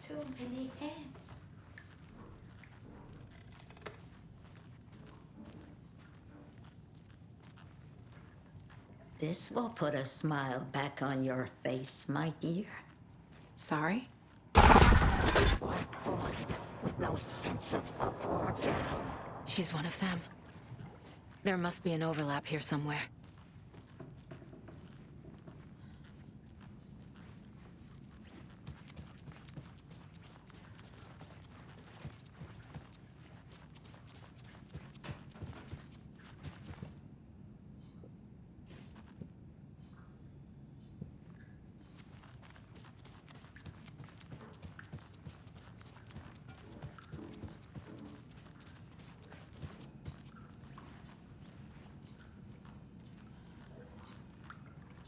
too many ants. This will put a smile back on your face, my dear. Sorry? White void with no sense of up or down. She's one of them. There must be an overlap here somewhere.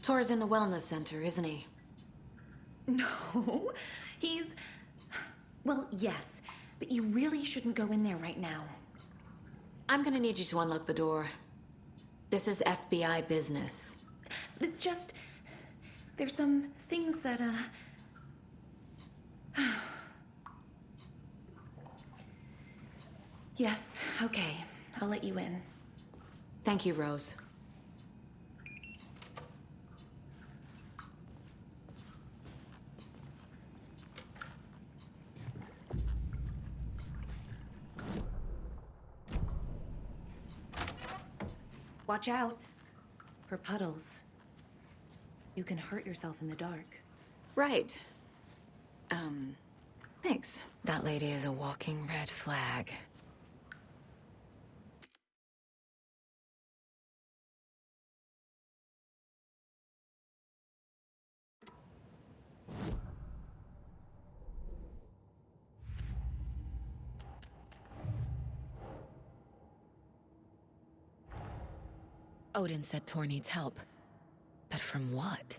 Tor's in the wellness center, isn't he? No, he's... Well, yes, but you really shouldn't go in there right now. I'm gonna need you to unlock the door. This is FBI business. It's just... There's some things that, Yes, okay. I'll let you in. Thank you, Rose. Watch out for puddles. You can hurt yourself in the dark. Right. Thanks. That lady is a walking red flag. Odin said Tor needs help. But from what?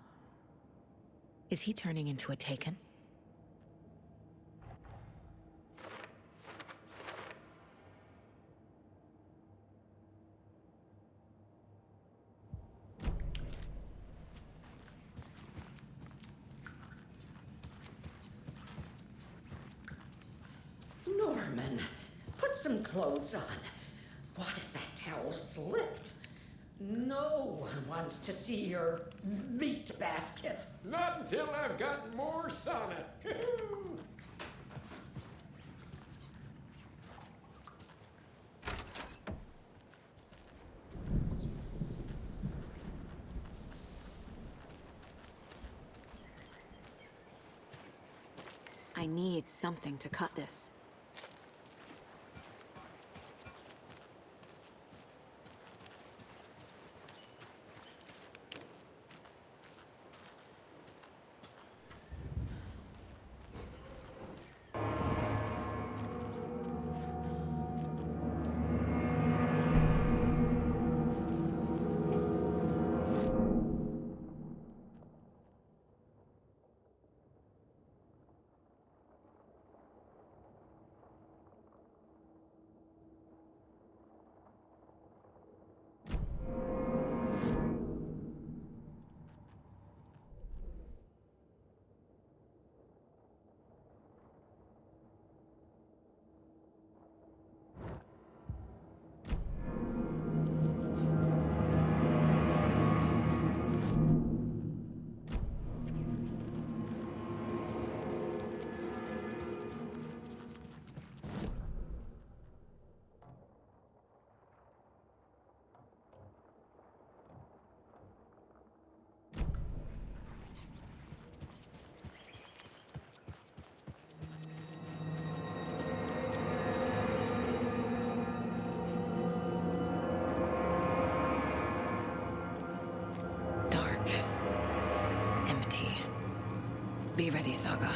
Is he turning into a Taken? Norman, put some clothes on. What if that towel slipped? No one wants to see your meat basket. Not until I've got more sonnet. I need something to cut this. Dark. Empty. Be ready, Saga.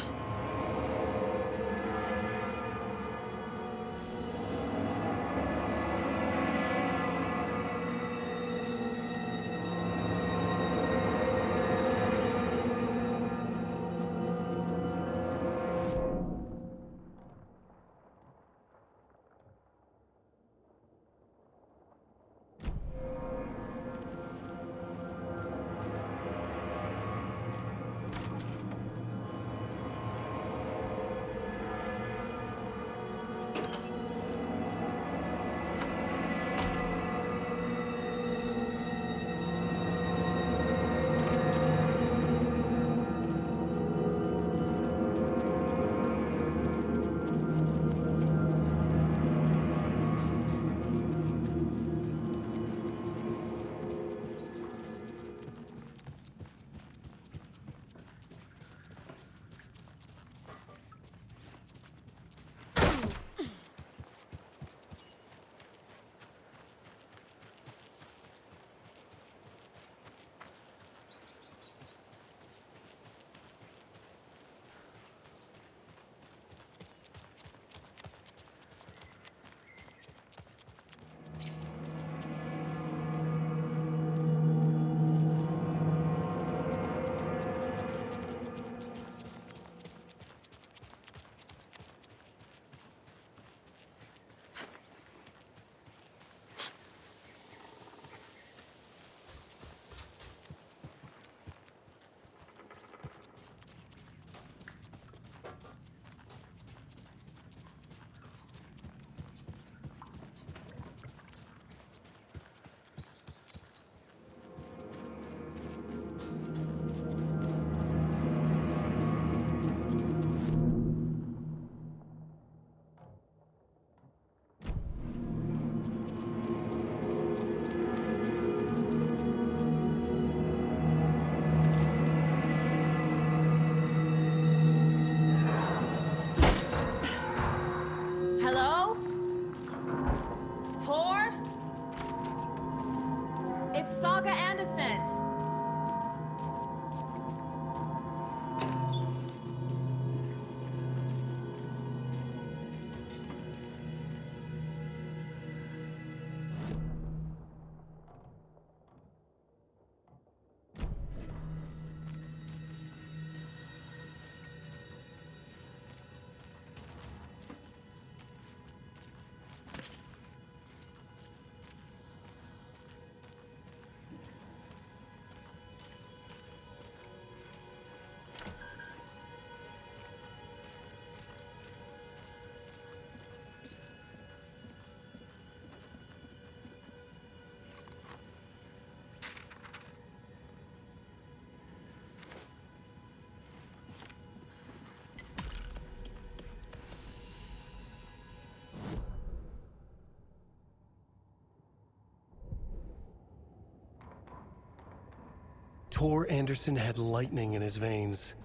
Tor Anderson had lightning in his veins.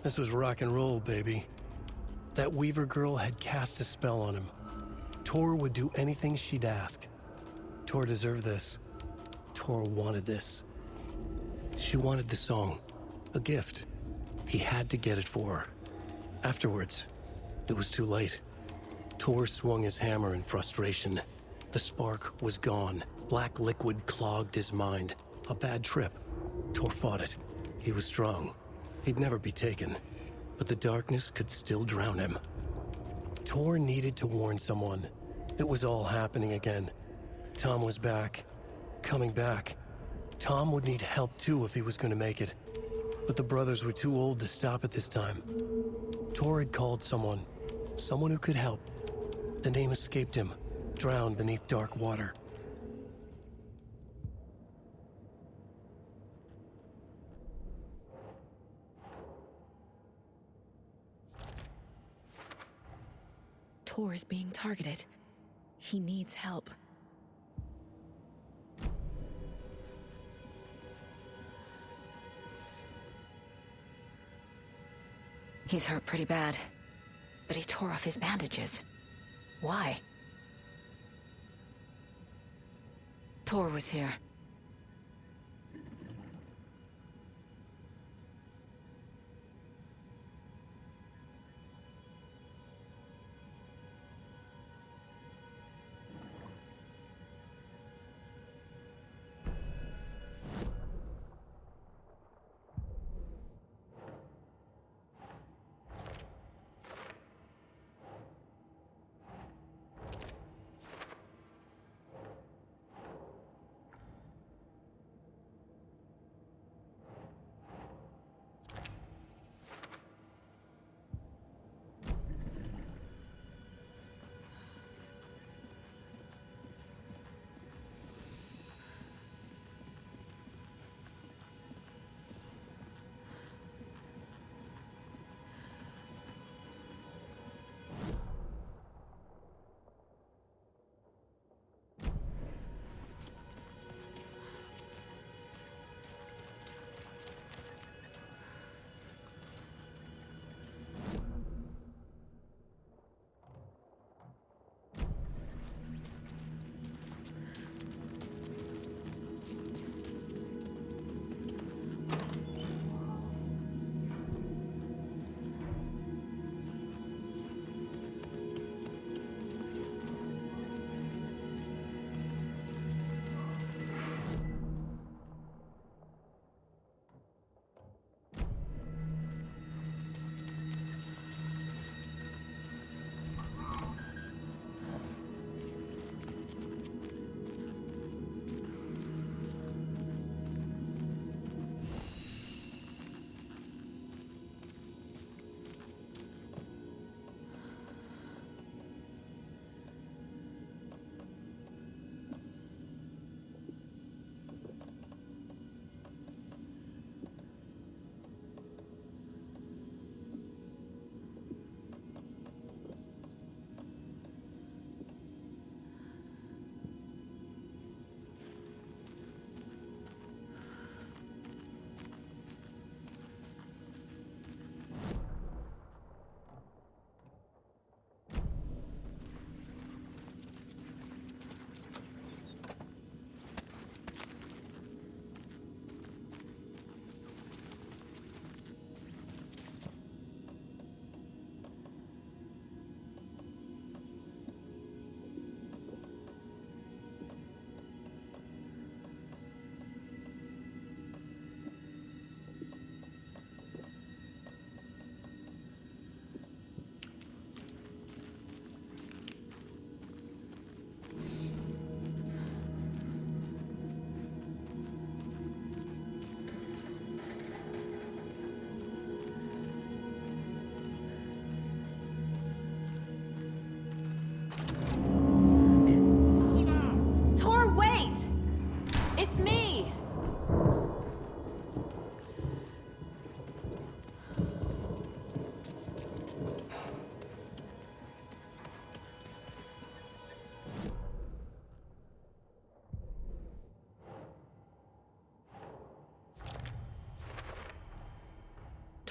This was rock and roll, baby. That Weaver girl had cast a spell on him. Tor would do anything she'd ask. Tor deserved this. Tor wanted this. She wanted the song. A gift. He had to get it for her. Afterwards, it was too late. Tor swung his hammer in frustration. The spark was gone. Black liquid clogged his mind. A bad trip. Tor fought it. He was strong. He'd never be taken. But the darkness could still drown him. Tor needed to warn someone. It was all happening again. Tom was back. Coming back. Tom would need help too if he was going to make it. But the brothers were too old to stop at this time. Tor had called someone. Someone who could help. The name escaped him. Drowned beneath dark water. Tor is being targeted. He needs help. He's hurt pretty bad, but he tore off his bandages. Why? Tor was here.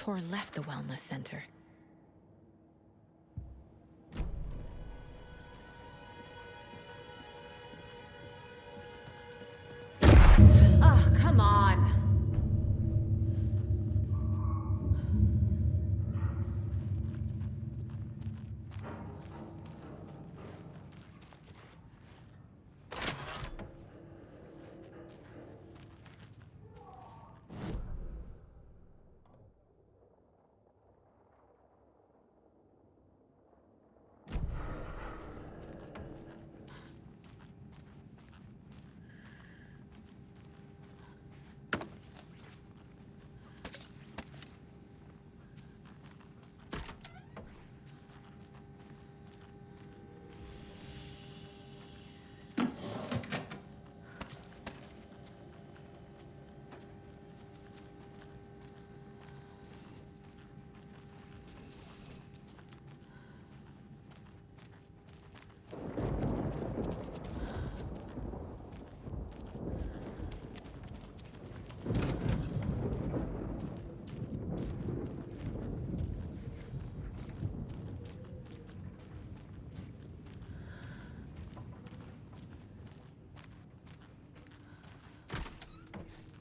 Tor left the wellness center. Ugh, come on!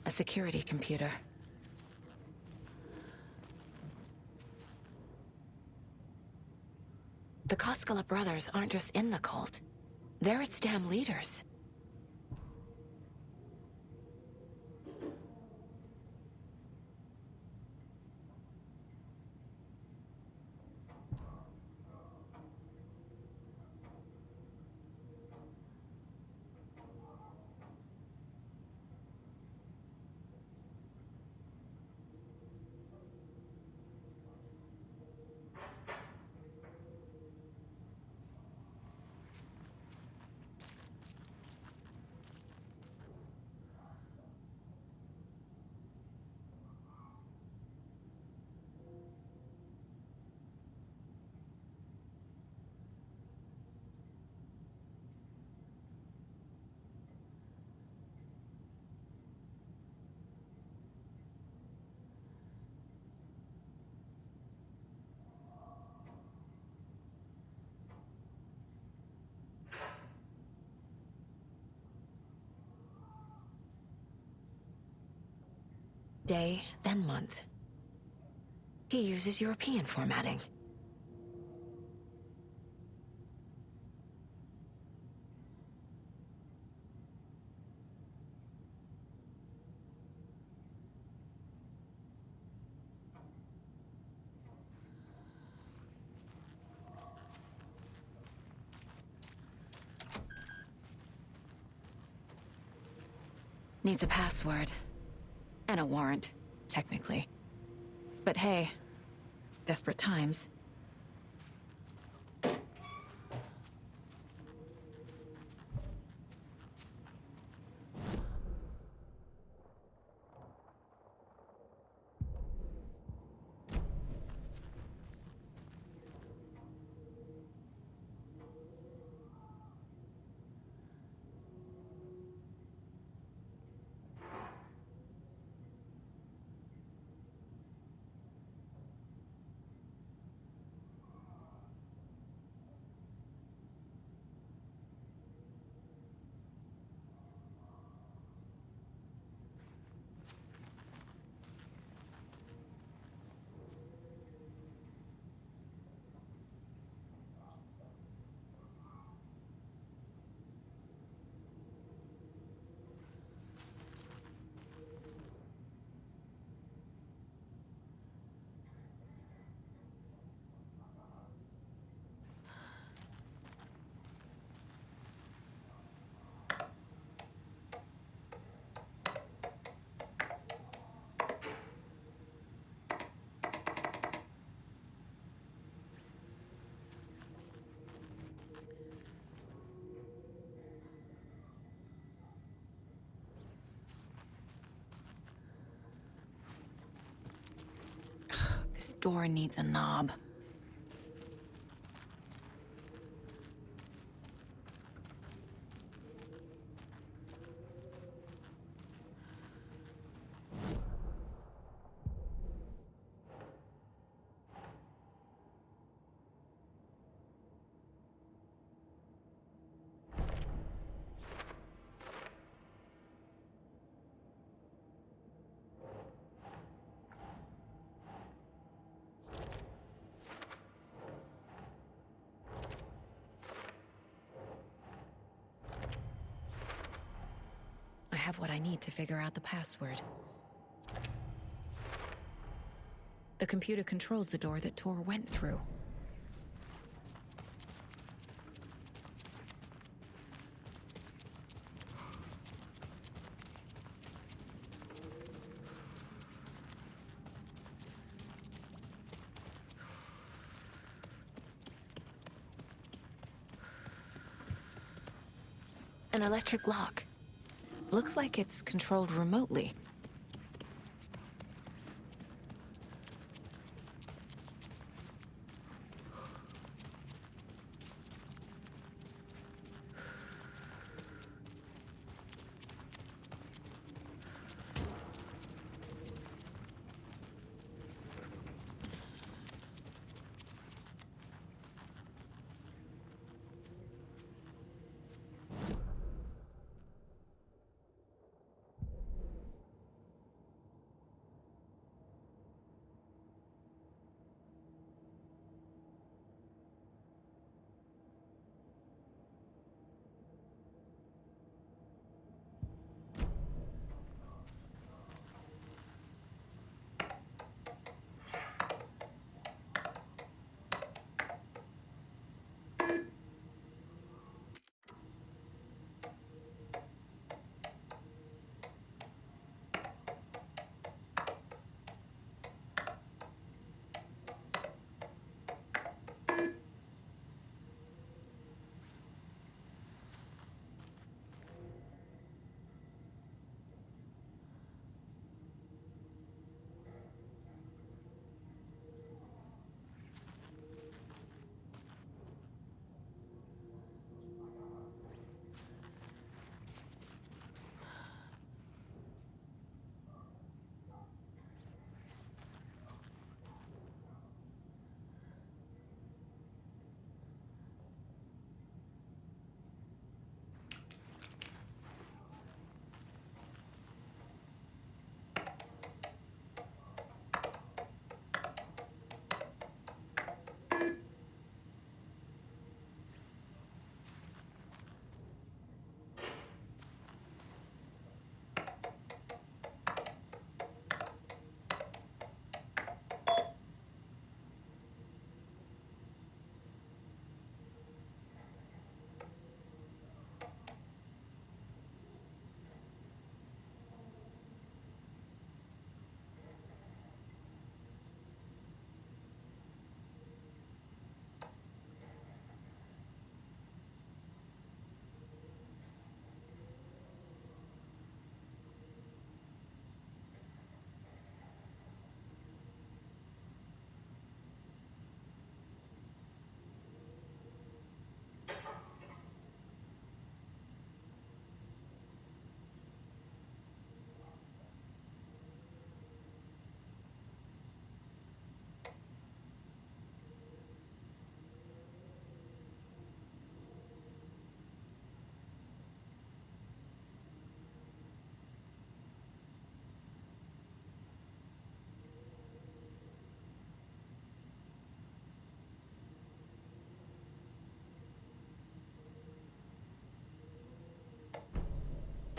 A security computer. The Koskela brothers aren't just in the cult. They're its damn leaders. Day, then month. He uses European formatting. Needs a password. And a warrant, technically. But hey, desperate times. This door needs a knob. have what I need to figure out the password. The computer controls the door that Tor went through. An electric lock. Looks like it's controlled remotely.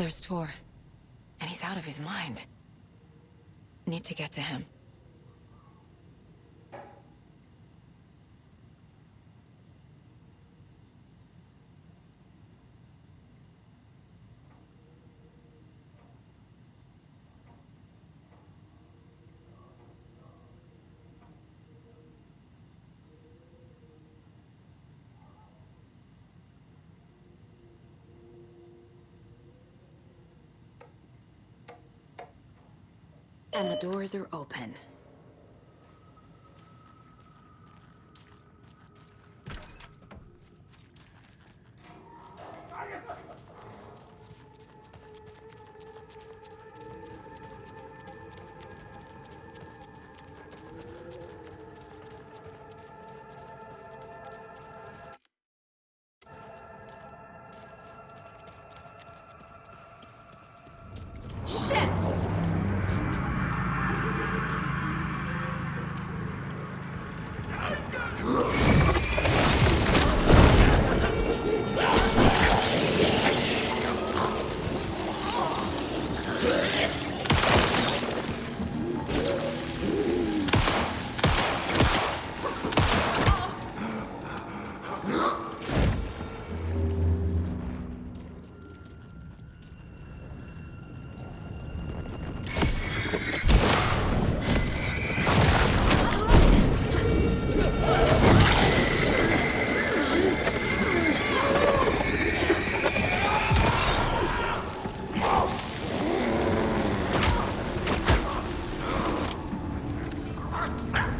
There's Tor, and he's out of his mind. Need to get to him. And the doors are open.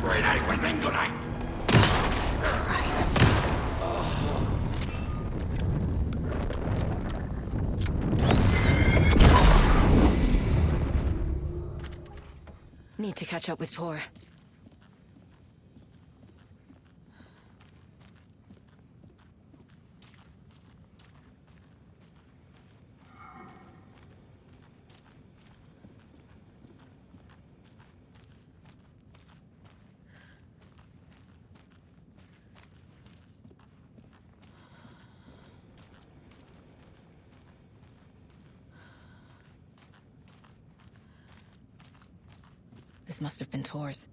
Grenade within grenade! Jesus Christ. Need to catch up with Tor. This must have been Tor's.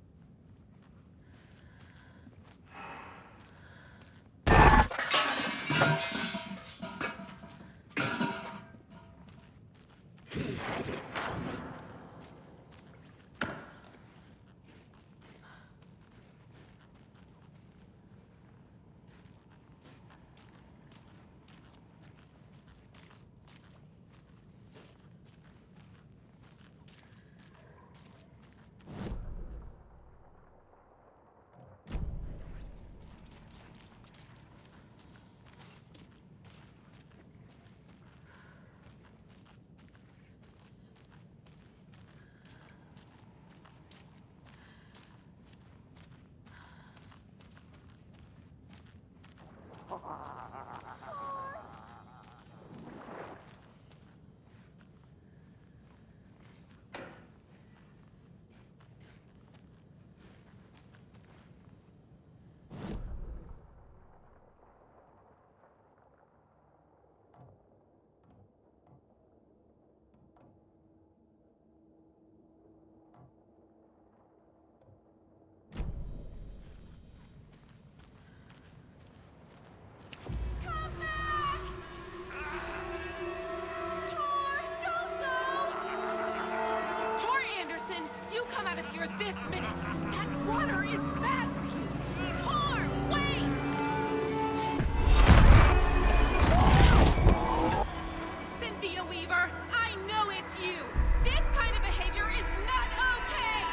Out of here this minute! That water is bad for you! Tor, wait! Cynthia Weaver, I know it's you! This kind of behavior is not okay!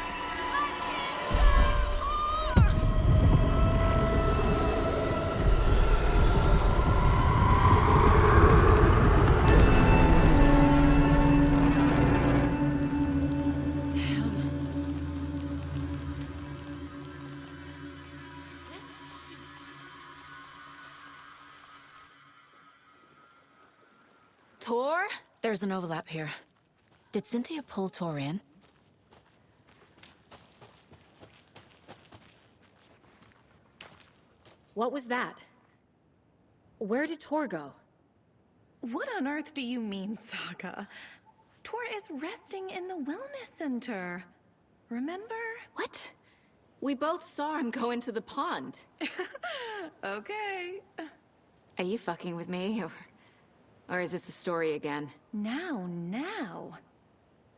Let him go, Tor! Tor? There's an overlap here. Did Cynthia pull Tor in? What was that? Where did Tor go? What on earth do you mean, Saga? Tor is resting in the wellness center. Remember? What? We both saw him go into the pond. Okay. Are you fucking with me, or is this the story again? Now.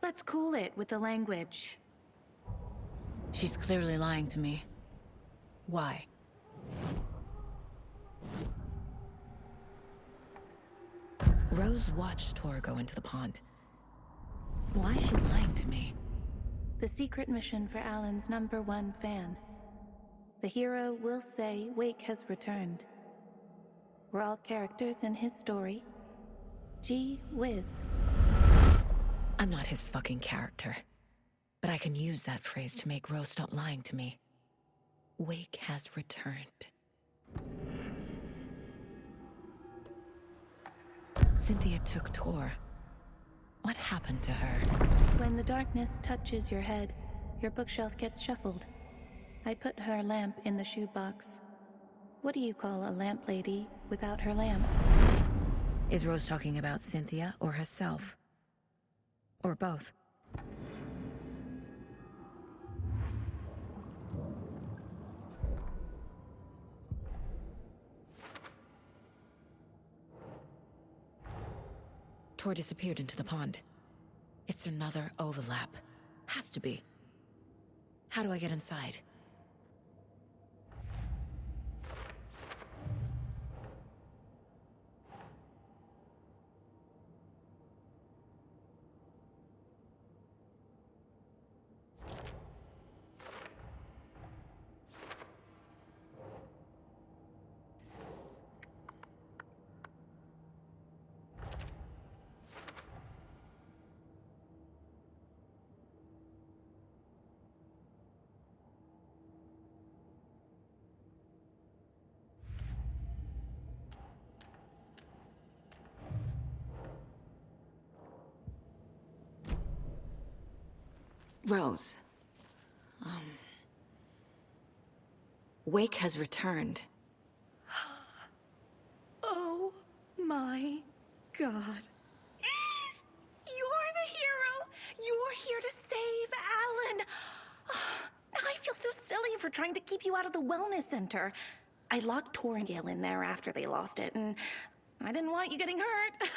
Let's cool it with the language. She's clearly lying to me. Why? Rose watched Tor go into the pond. Why is she lying to me? The secret mission for Alan's #1 fan. The hero will say Wake has returned. We're all characters in his story. Gee whiz. I'm not his fucking character. But I can use that phrase to make Rose stop lying to me. Wake has returned. Cynthia took Tor. What happened to her? When the darkness touches your head, your bookshelf gets shuffled. I put her lamp in the shoebox. What do you call a lamp lady without her lamp? Is Rose talking about Cynthia or herself? Or both? Tor disappeared into the pond. It's another overlap. Has to be. How do I get inside? Rose. Wake has returned. Oh my God. You're the hero! You're here to save Alan! I feel so silly for trying to keep you out of the wellness center. I locked Tor and Gale in there after they lost it, and I didn't want you getting hurt.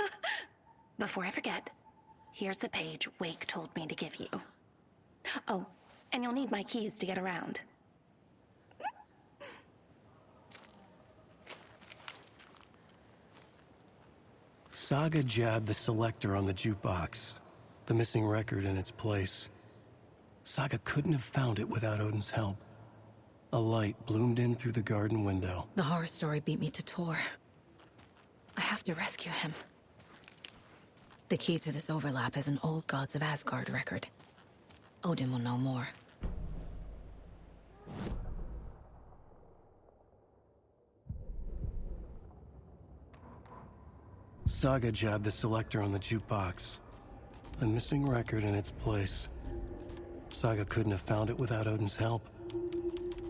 Before I forget, here's the page Wake told me to give you. Oh, and you'll need my keys to get around. Saga jabbed the selector on the jukebox, the missing record in its place. Saga couldn't have found it without Odin's help. A light bloomed in through the garden window. The horror story beat me to Tor. I have to rescue him. The key to this overlap is an old Gods of Asgard record. Odin will know more. Saga jabbed the selector on the jukebox, the missing record in its place. Saga couldn't have found it without Odin's help.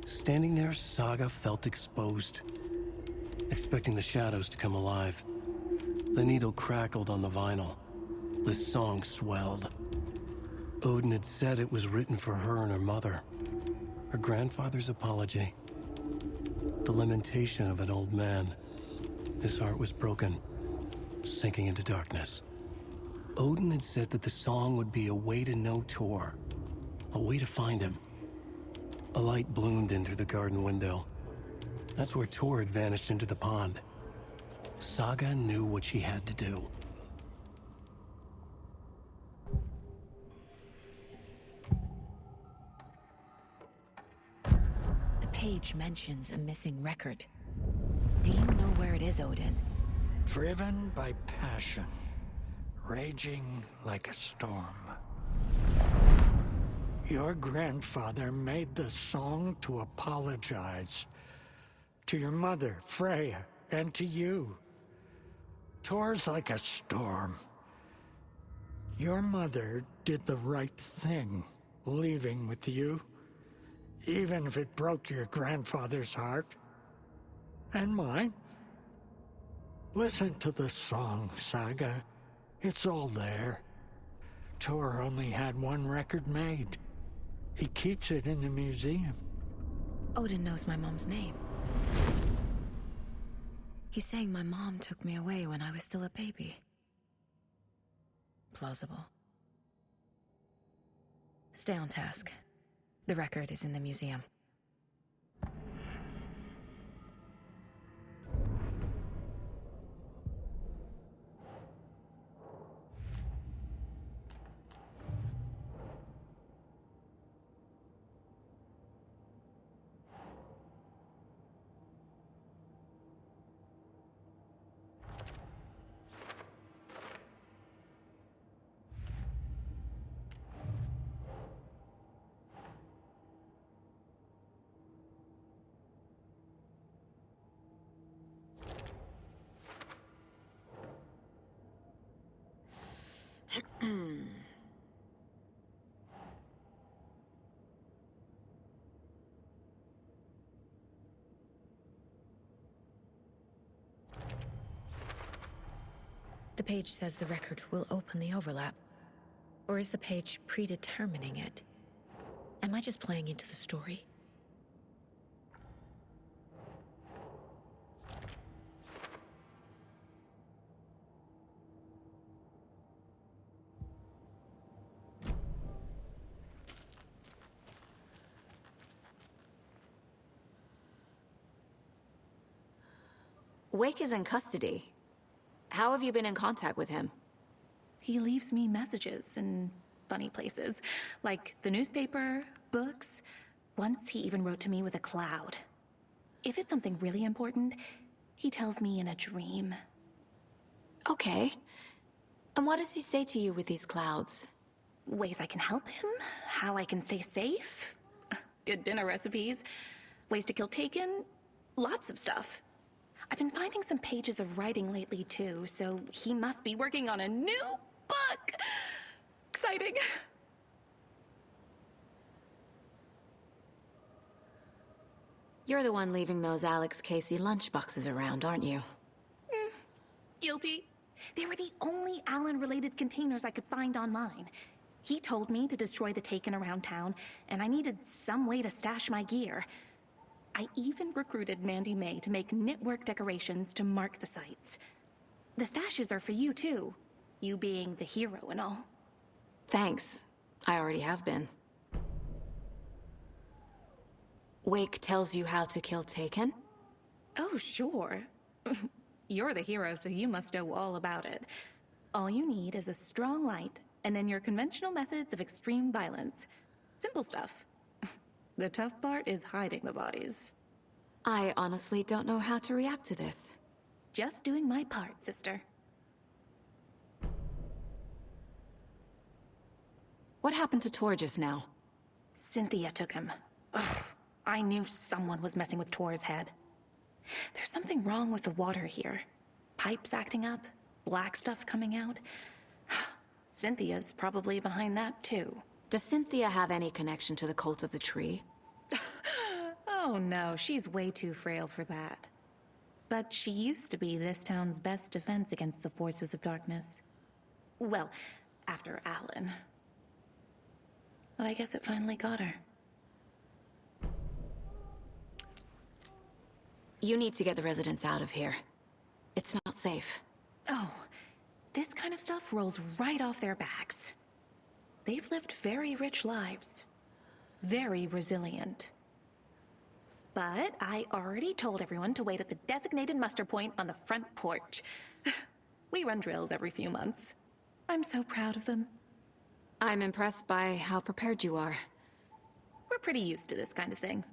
Standing there, Saga felt exposed, expecting the shadows to come alive. The needle crackled on the vinyl. The song swelled. Odin had said it was written for her and her mother. Her grandfather's apology. The lamentation of an old man. His heart was broken, sinking into darkness. Odin had said that the song would be a way to know Tor, a way to find him. A light bloomed in through the garden window. That's where Tor had vanished into the pond. Saga knew what she had to do. The page mentions a missing record. Do you know where it is, Odin? Driven by passion, raging like a storm. Your grandfather made the song to apologize. To your mother, Freya, and to you. Tor's like a storm. Your mother did the right thing, leaving with you, even if it broke your grandfather's heart. And mine. Listen to the song, Saga. It's all there. Tor only had one record made. He keeps it in the museum. Odin knows my mom's name. He's saying my mom took me away when I was still a baby. Plausible. Stay on task. The record is in the museum. The page says the record will open the overlap. Or is the page predetermining it? Am I just playing into the story? Wake is in custody. How have you been in contact with him? He leaves me messages in funny places, like the newspaper, books. Once he even wrote to me with a cloud. If it's something really important, he tells me in a dream. Okay. And what does he say to you with these clouds? Ways I can help him, how I can stay safe, good dinner recipes, ways to kill Taken, lots of stuff. I've been finding some pages of writing lately too, so he must be working on a new book! Exciting! You're the one leaving those Alex Casey lunchboxes around, aren't you? Guilty. They were the only Alan-related containers I could find online. He told me to destroy the Taken around town, and I needed some way to stash my gear. I even recruited Mandy May to make knitwork decorations to mark the sites. The stashes are for you, too. You being the hero and all. Thanks. I already have been. Wake tells you how to kill Taken? Oh, sure. You're the hero, so you must know all about it. All you need is a strong light, and then your conventional methods of extreme violence. Simple stuff. The tough part is hiding the bodies. I honestly don't know how to react to this. Just doing my part, sister. What happened to Tor just now? Cynthia took him. Ugh, I knew someone was messing with Tor's head. There's something wrong with the water here. Pipes acting up, black stuff coming out. Cynthia's probably behind that, too. Does Cynthia have any connection to the cult of the tree? Oh no, she's way too frail for that. But she used to be this town's best defense against the forces of darkness. Well, after Alan. But I guess it finally got her. You need to get the residents out of here. It's not safe. Oh, this kind of stuff rolls right off their backs. They've lived very rich lives. Very resilient. But I already told everyone to wait at the designated muster point on the front porch. We run drills every few months. I'm so proud of them. I'm impressed by how prepared you are. We're pretty used to this kind of thing.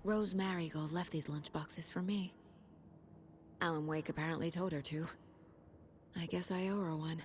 Rose Marigold left these lunchboxes for me. Alan Wake apparently told her to. I guess I owe her one.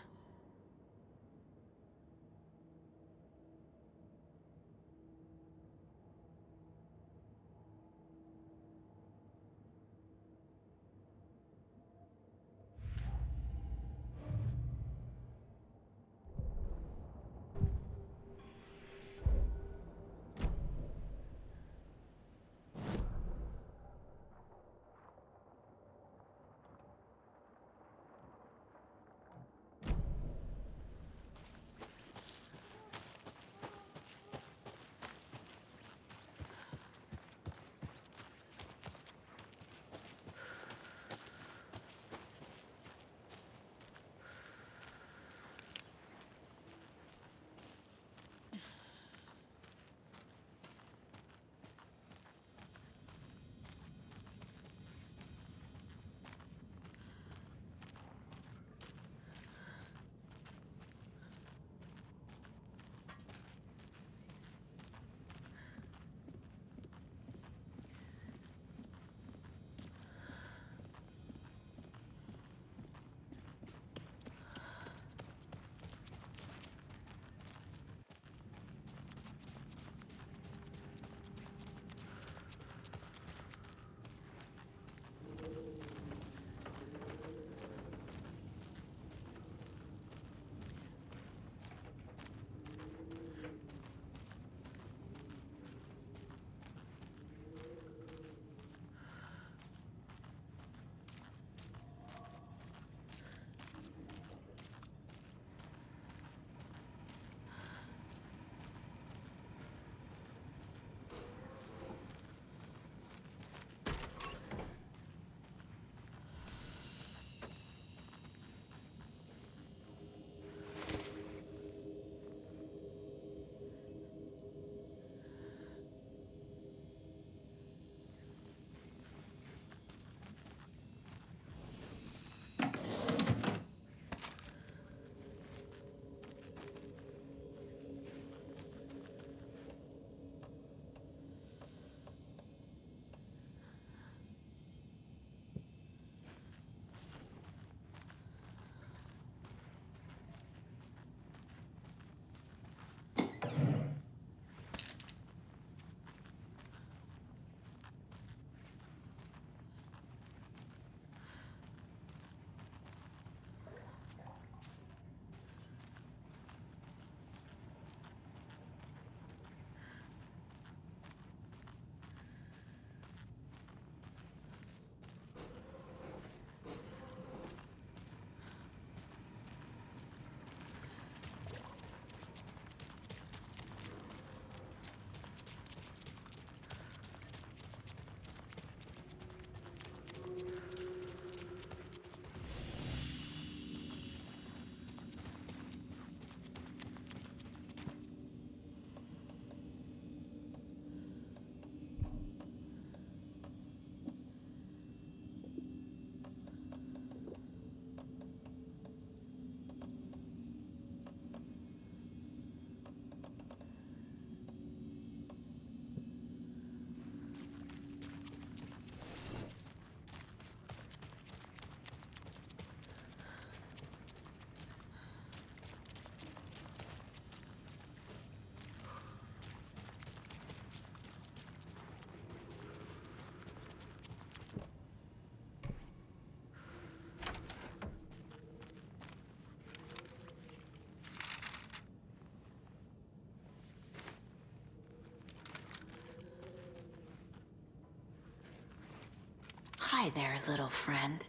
Hi there, little friend.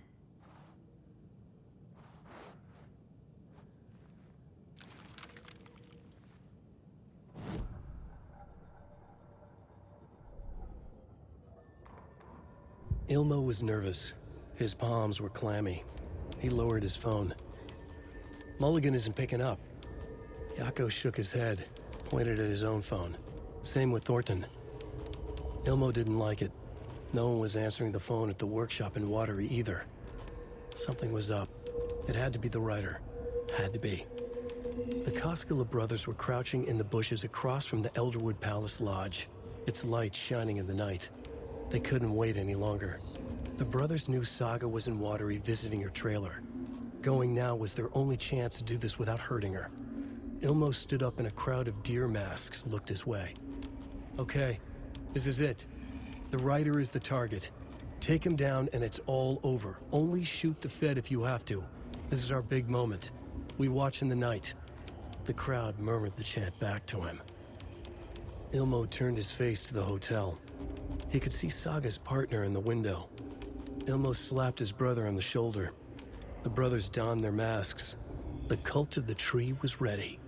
Ilmo was nervous. His palms were clammy. He lowered his phone. Mulligan isn't picking up. Yako shook his head, pointed at his own phone. Same with Thornton. Ilmo didn't like it. No one was answering the phone at the workshop in Watery either. Something was up. It had to be the writer. Had to be. The Koskela brothers were crouching in the bushes across from the Elderwood Palace Lodge, its lights shining in the night. They couldn't wait any longer. The brothers knew Saga was in Watery visiting her trailer. Going now was their only chance to do this without hurting her. Ilmo stood up and a crowd of deer masks looked his way. Okay, this is it. The writer is the target. Take him down and it's all over. Only shoot the Fed if you have to. This is our big moment. We watch in the night. The crowd murmured the chant back to him. Ilmo turned his face to the hotel. He could see Saga's partner in the window. Ilmo slapped his brother on the shoulder. The brothers donned their masks. The cult of the tree was ready.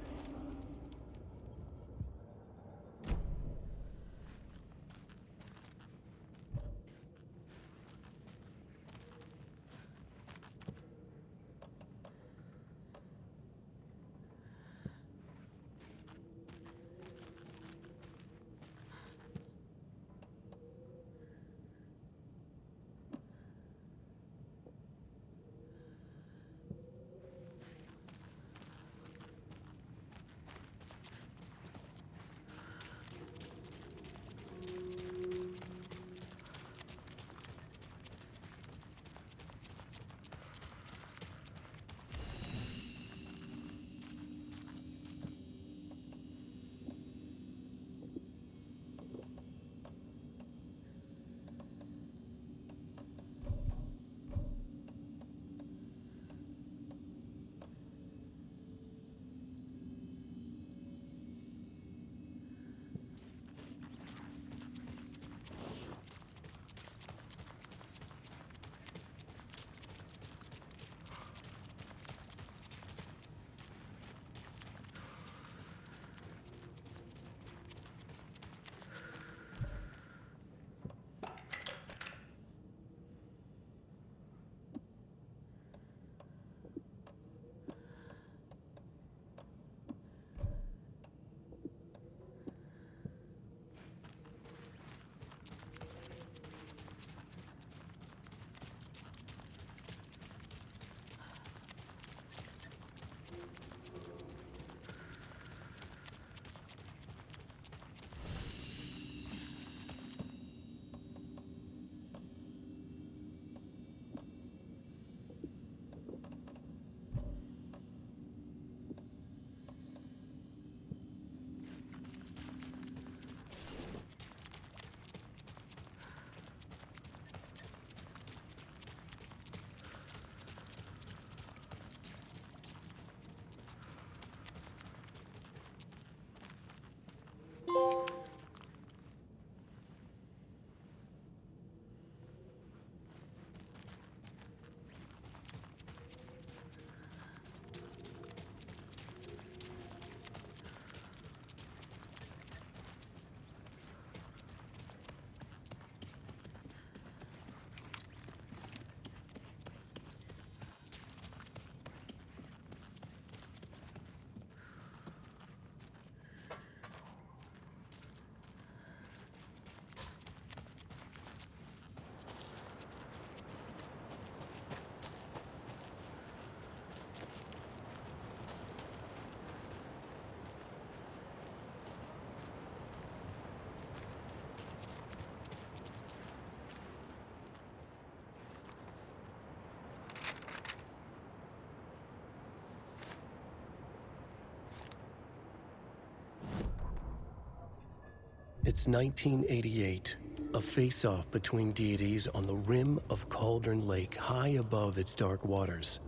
It's 1988, a face-off between deities on the rim of Cauldron Lake, high above its dark waters.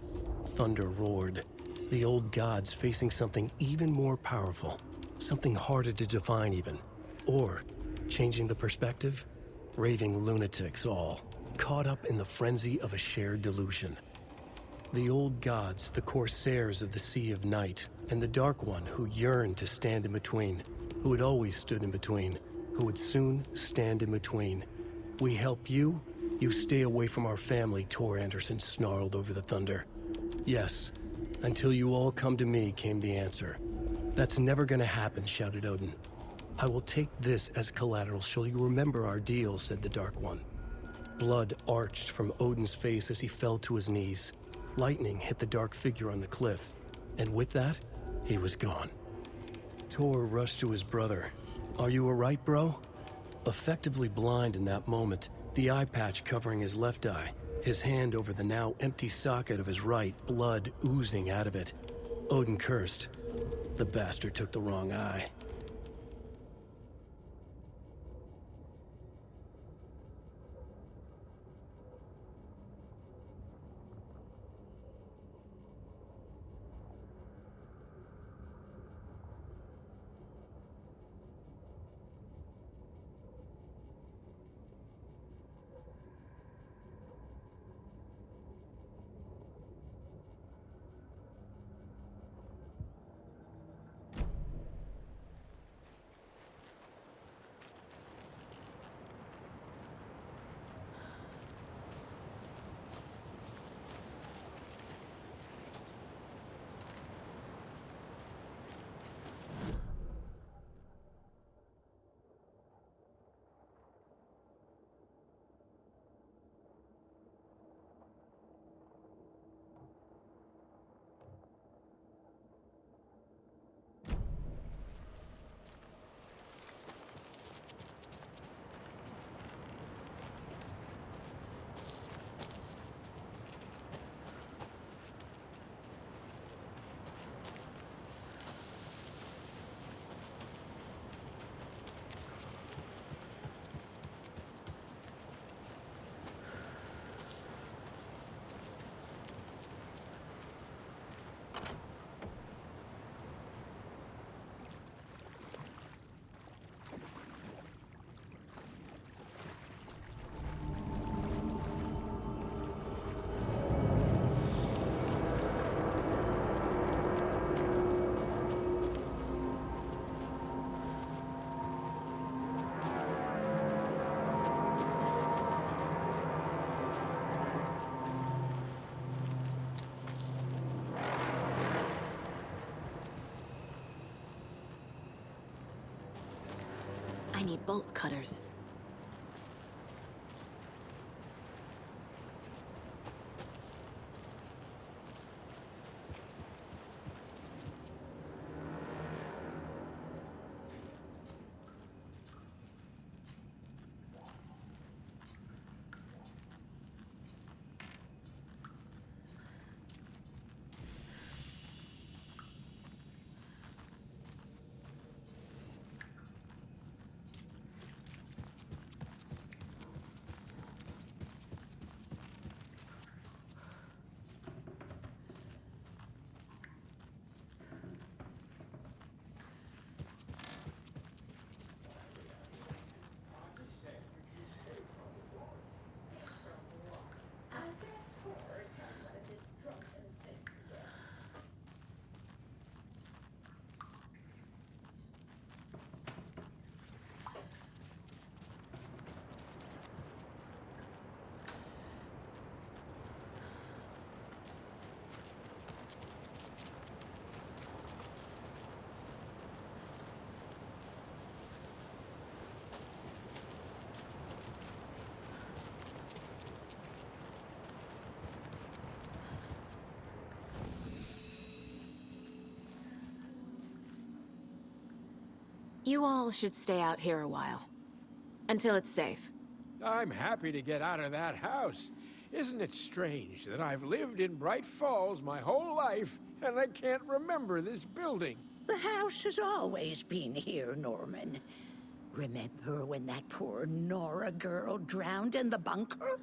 Thunder roared, the old gods facing something even more powerful, something harder to define even. Or, changing the perspective, raving lunatics all. caught up in the frenzy of a shared delusion. The old gods, the corsairs of the Sea of Night, and the Dark One who yearned to stand in between, who had always stood in between, who would soon stand in between. We help you, you stay away from our family, Tor Anderson snarled over the thunder. Yes, until you all come to me, came the answer. That's never gonna happen, shouted Odin. I will take this as collateral, shall you remember our deal, said the Dark One. Blood arched from Odin's face as he fell to his knees. Lightning hit the dark figure on the cliff, and with that, he was gone. Tor rushed to his brother. Are you alright, bro? Effectively blind in that moment, the eye patch covering his left eye, his hand over the now empty socket of his right, blood oozing out of it. Odin cursed. The bastard took the wrong eye. I need bolt cutters. You all should stay out here a while. Until it's safe. I'm happy to get out of that house. Isn't it strange that I've lived in Bright Falls my whole life, and I can't remember this building? The house has always been here, Norman. Remember when that poor Nora girl drowned in the bunker?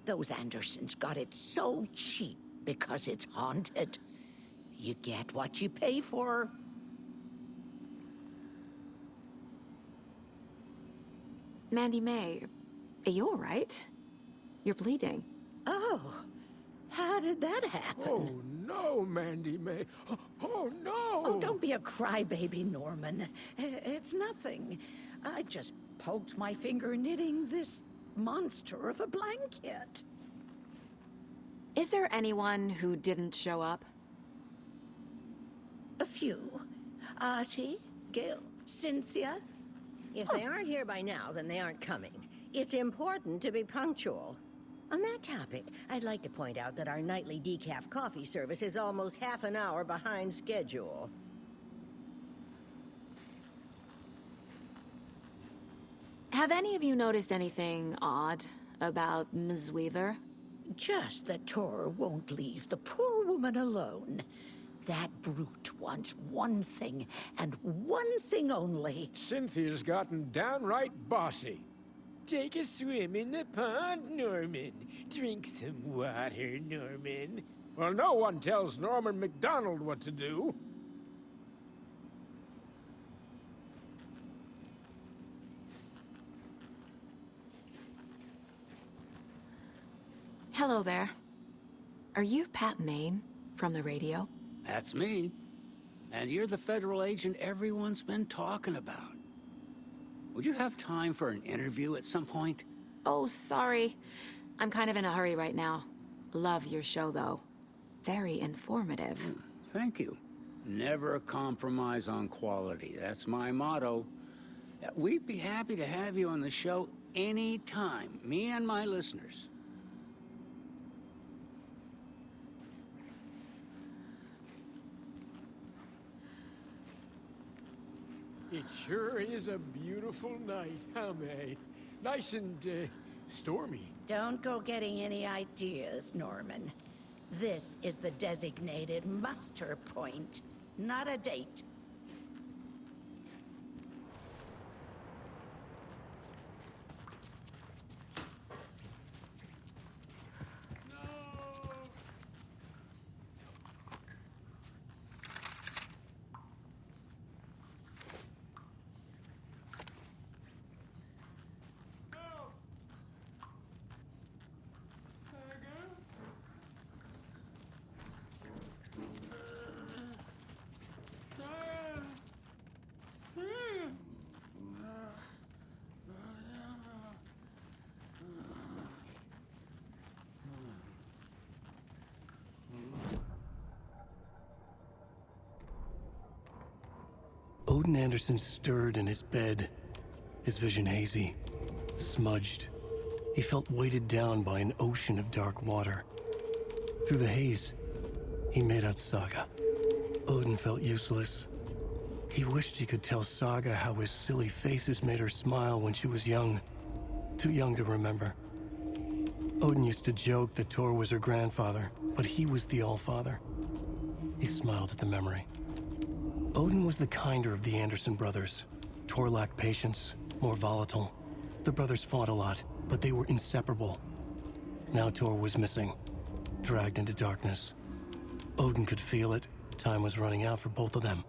Those Andersons got it so cheap because it's haunted. You get what you pay for. Mandy May, are you all right? You're bleeding. Oh, how did that happen? Oh, no, Mandy May. Oh, no! Oh, don't be a crybaby, Norman. It's nothing. I just poked my finger knitting this monster of a blanket. Is there anyone who didn't show up? A few. Artie, Gil, Cynthia. If they aren't here by now, then they aren't coming. It's important to be punctual. On that topic, I'd like to point out that our nightly decaf coffee service is almost half an hour behind schedule. Have any of you noticed anything odd about Ms. Weaver? Just that Tor won't leave the poor woman alone. That brute wants one thing, and one thing only. Cynthia's gotten downright bossy. Take a swim in the pond, Norman. Drink some water, Norman. Well, no one tells Norman MacDonald what to do. Hello there. Are you Pat Maine from the radio? That's me. And you're the federal agent everyone's been talking about. Would you have time for an interview at some point? Oh, sorry. I'm kind of in a hurry right now. Love your show, though. Very informative. Thank you. Never compromise on quality. That's my motto. We'd be happy to have you on the show anytime, me and my listeners. It sure is a beautiful night, huh, May? Nice and, stormy. Don't go getting any ideas, Norman. This is the designated muster point, not a date. Odin Anderson stirred in his bed, his vision hazy, smudged. He felt weighted down by an ocean of dark water. Through the haze, he made out Saga. Odin felt useless. He wished he could tell Saga how his silly faces made her smile when she was young. Too young to remember. Odin used to joke that Tor was her grandfather, but he was the Allfather. He smiled at the memory. Odin was the kinder of the Anderson brothers. Tor lacked patience, more volatile. The brothers fought a lot, but they were inseparable. Now Tor was missing, dragged into darkness. Odin could feel it. Time was running out for both of them.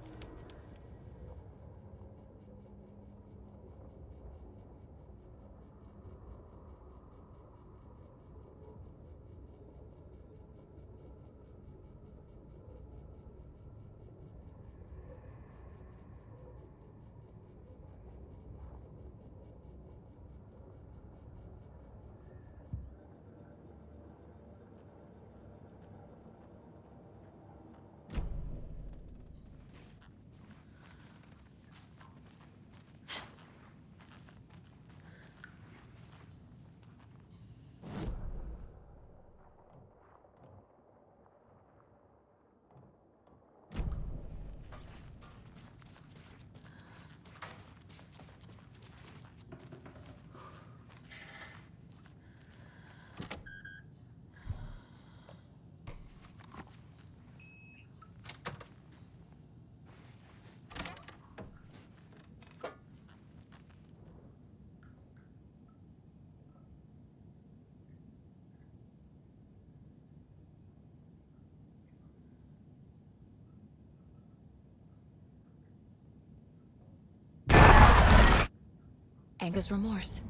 Anger's remorse.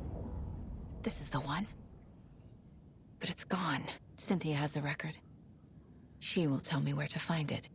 This is the one. But it's gone. Cynthia has the record. She will tell me where to find it.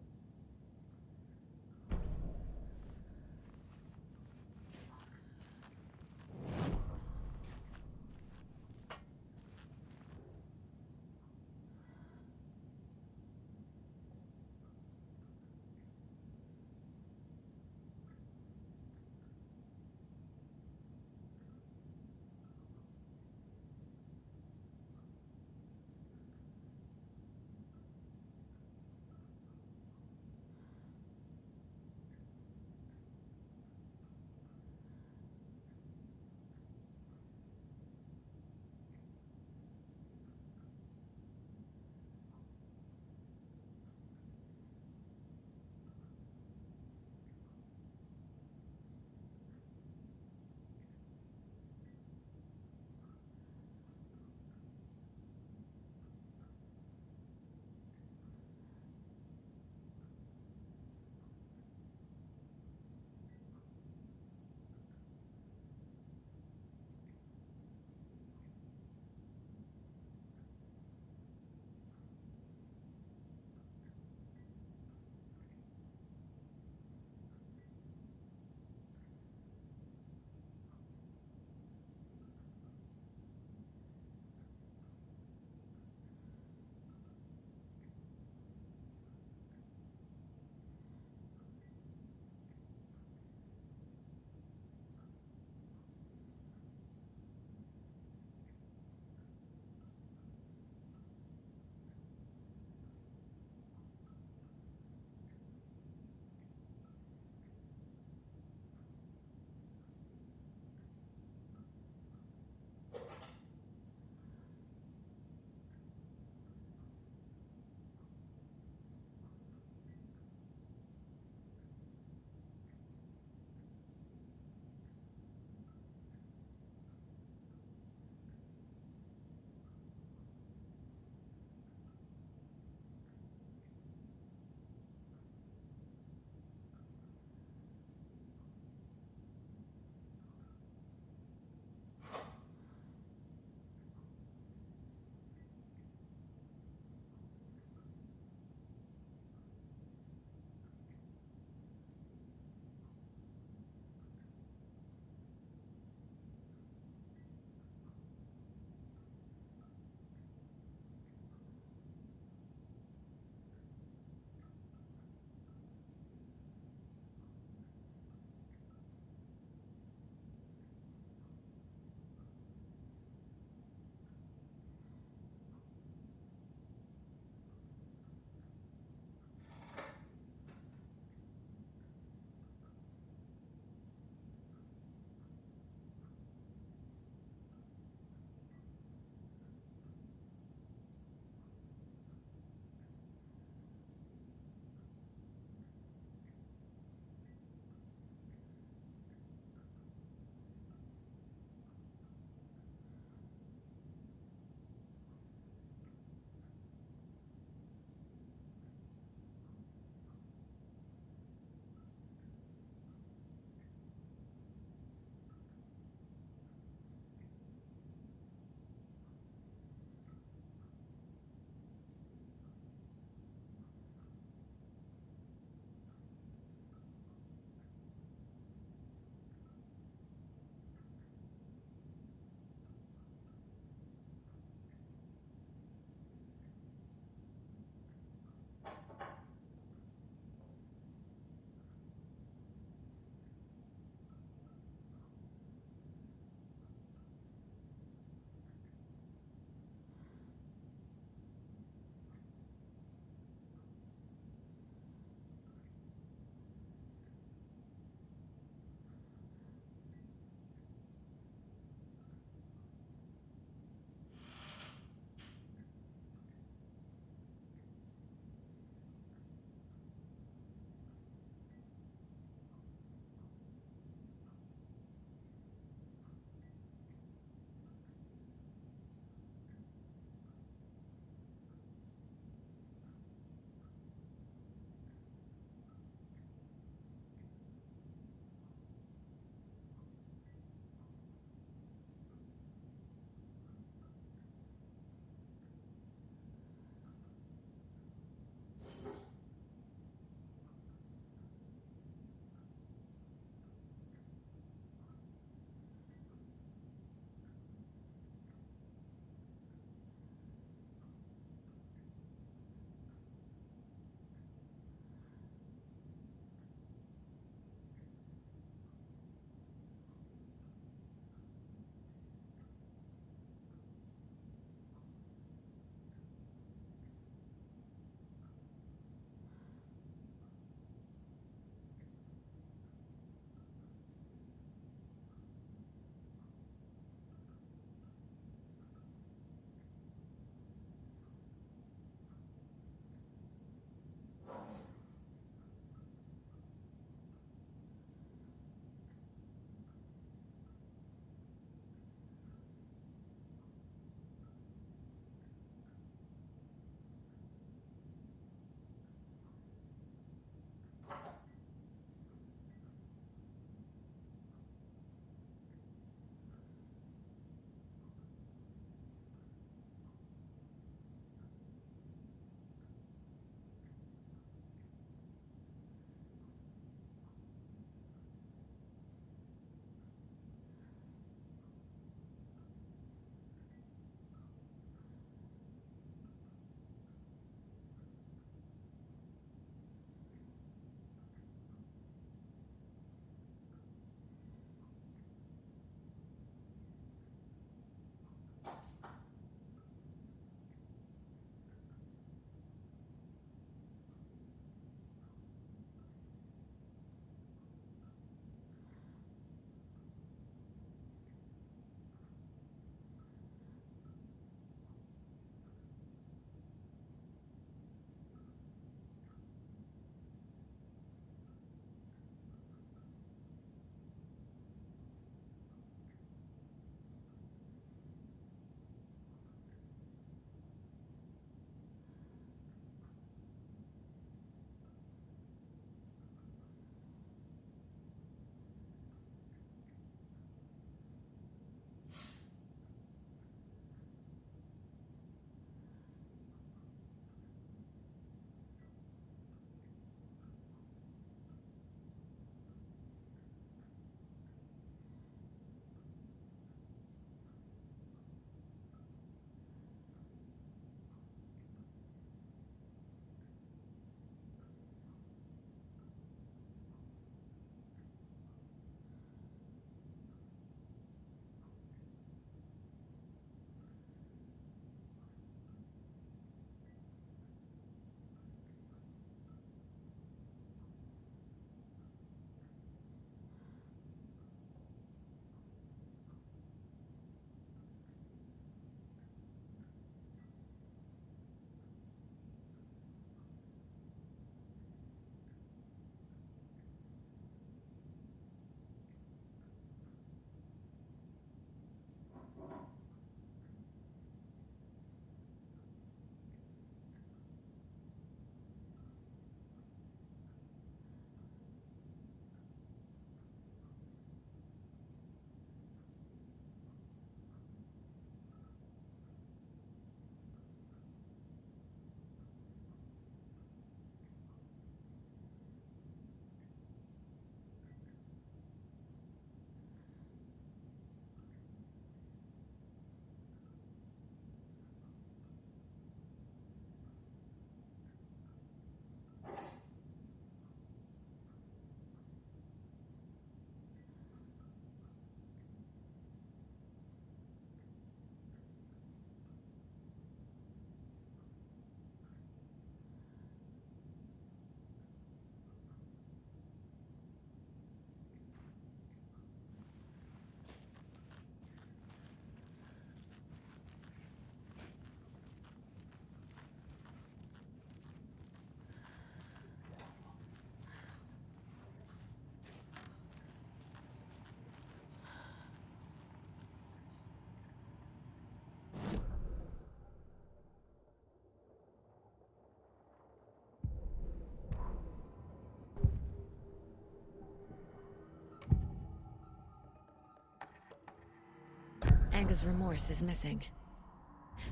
Anga's remorse is missing.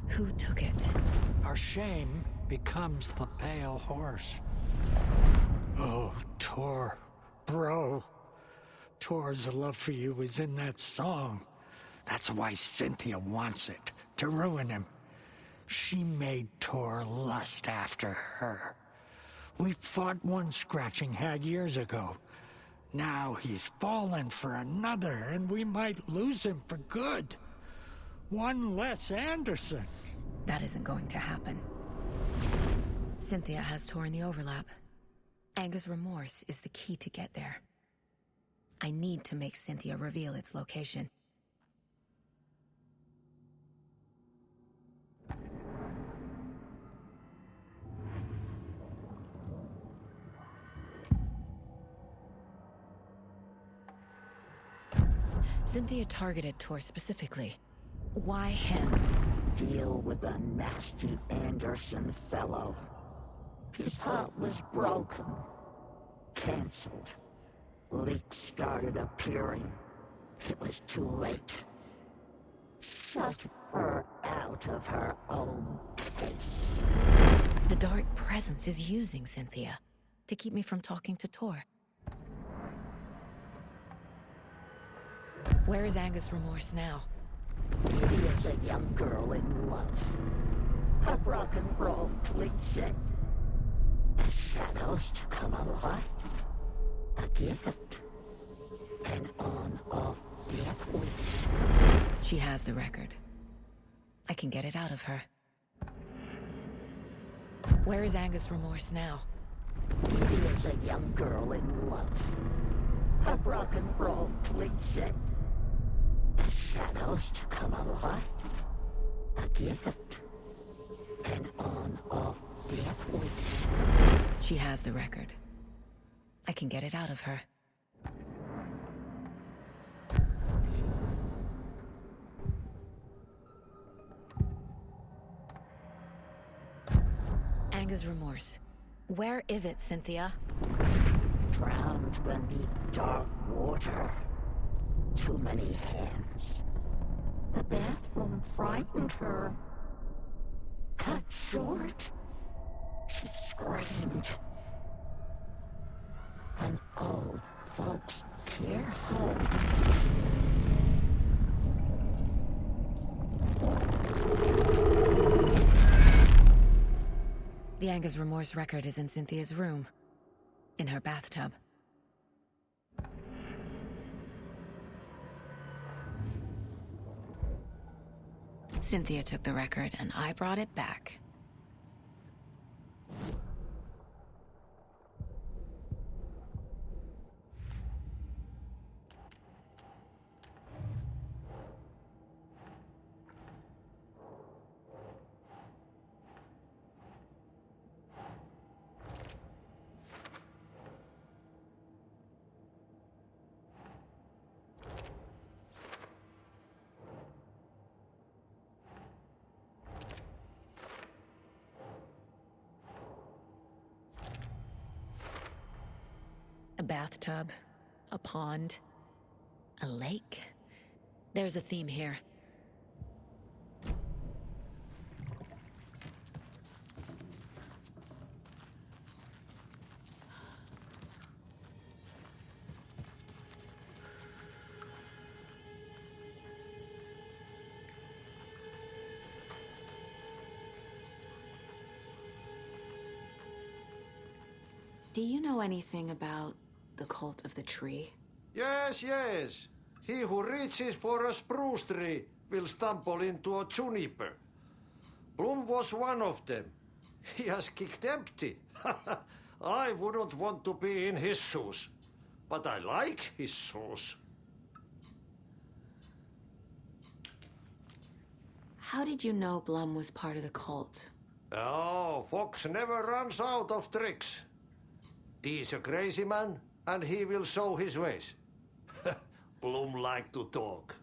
Who took it? Our shame becomes the pale horse. Oh, Tor. Bro. Tor's love for you is in that song. That's why Cynthia wants it, to ruin him. She made Tor lust after her. We fought one scratching hag years ago. Now he's fallen for another, and we might lose him for good. One less Anderson. That isn't going to happen. Cynthia has Tor in the overlap. Anga's remorse is the key to get there. I need to make Cynthia reveal its location. Cynthia targeted Tor specifically. Why him? Deal with the nasty Anderson fellow. His heart was broken. Cancelled. Leaks started appearing. It was too late. Shut her out of her own case. The dark presence is using Cynthia to keep me from talking to Tor. Where is Anga's remorse now? Kitty is a young girl in love. A rock and roll cliche. The shadows to come alive. A gift. An on-off death wish. She has the record. I can get it out of her. Where is Anga's remorse now? Kitty is a young girl in love. A rock and roll cliche. The shadows to come alive. A gift. An on-off death wish. She has the record. I can get it out of her. Anga's remorse. Where is it, Cynthia? Drowned beneath dark water. Too many hands. The bathroom frightened her. Cut short. She screamed. An old folks care home. The Anga's remorse record is in Cynthia's room. In her bathtub. Cynthia took the record, and I brought it back. A bathtub, a pond, a lake. There's a theme here. Do you know anything about the cult of the tree? Yes, yes. He who reaches for a spruce tree will stumble into a juniper. Bloom was one of them. He has kicked empty. I wouldn't want to be in his shoes. But I like his shoes. How did you know Blum was part of the cult? Oh, Fox never runs out of tricks. He's a crazy man, and he will show his ways. Bloom like to talk.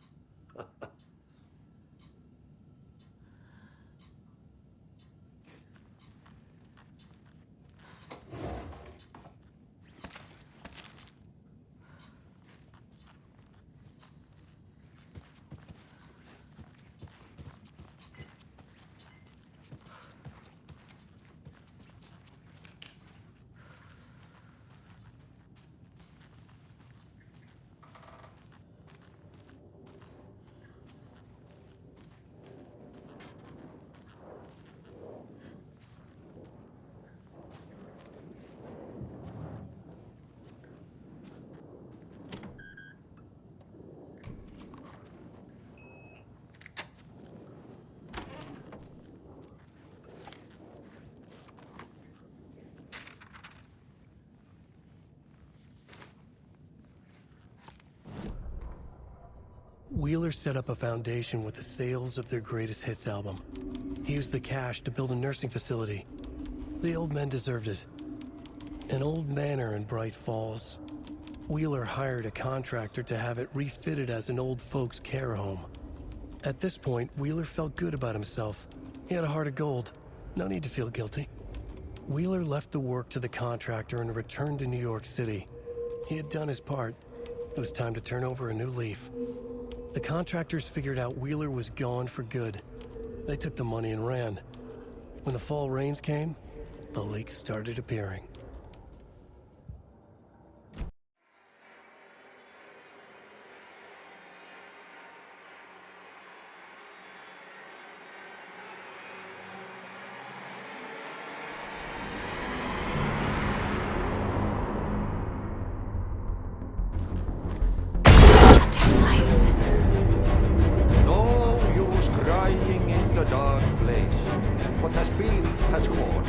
Wheeler set up a foundation with the sales of their greatest hits album. He used the cash to build a nursing facility. The old men deserved it. An old manor in Bright Falls. Wheeler hired a contractor to have it refitted as an old folks' care home. At this point, Wheeler felt good about himself. He had a heart of gold. No need to feel guilty. Wheeler left the work to the contractor and returned to New York City. He had done his part. It was time to turn over a new leaf. The contractors figured out Wheeler was gone for good. They took the money and ran. When the fall rains came, the leaks started appearing. No use crying in the dark place. What has been has gone.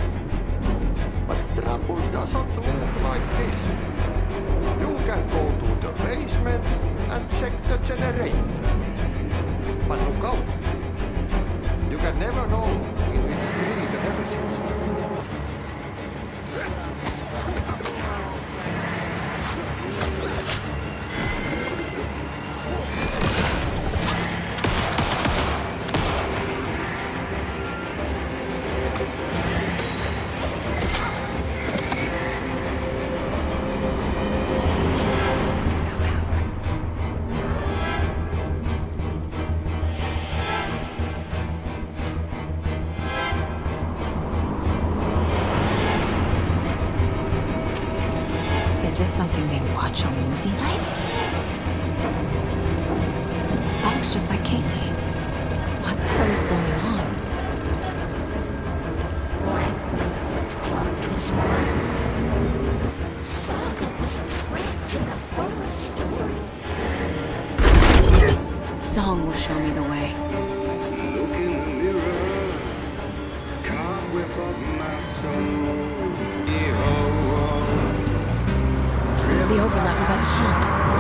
But trouble doesn't look like this. You can go to the basement and check the generator. But look out. You can never know in which tree the devil sits. Is this something they watch on movie night? That looks just like Casey. What the hell is going on? Saga was trapped in the forest story. Song will show me the way. Look in the mirror, can't whip up my soul. The overlap was at the haunt.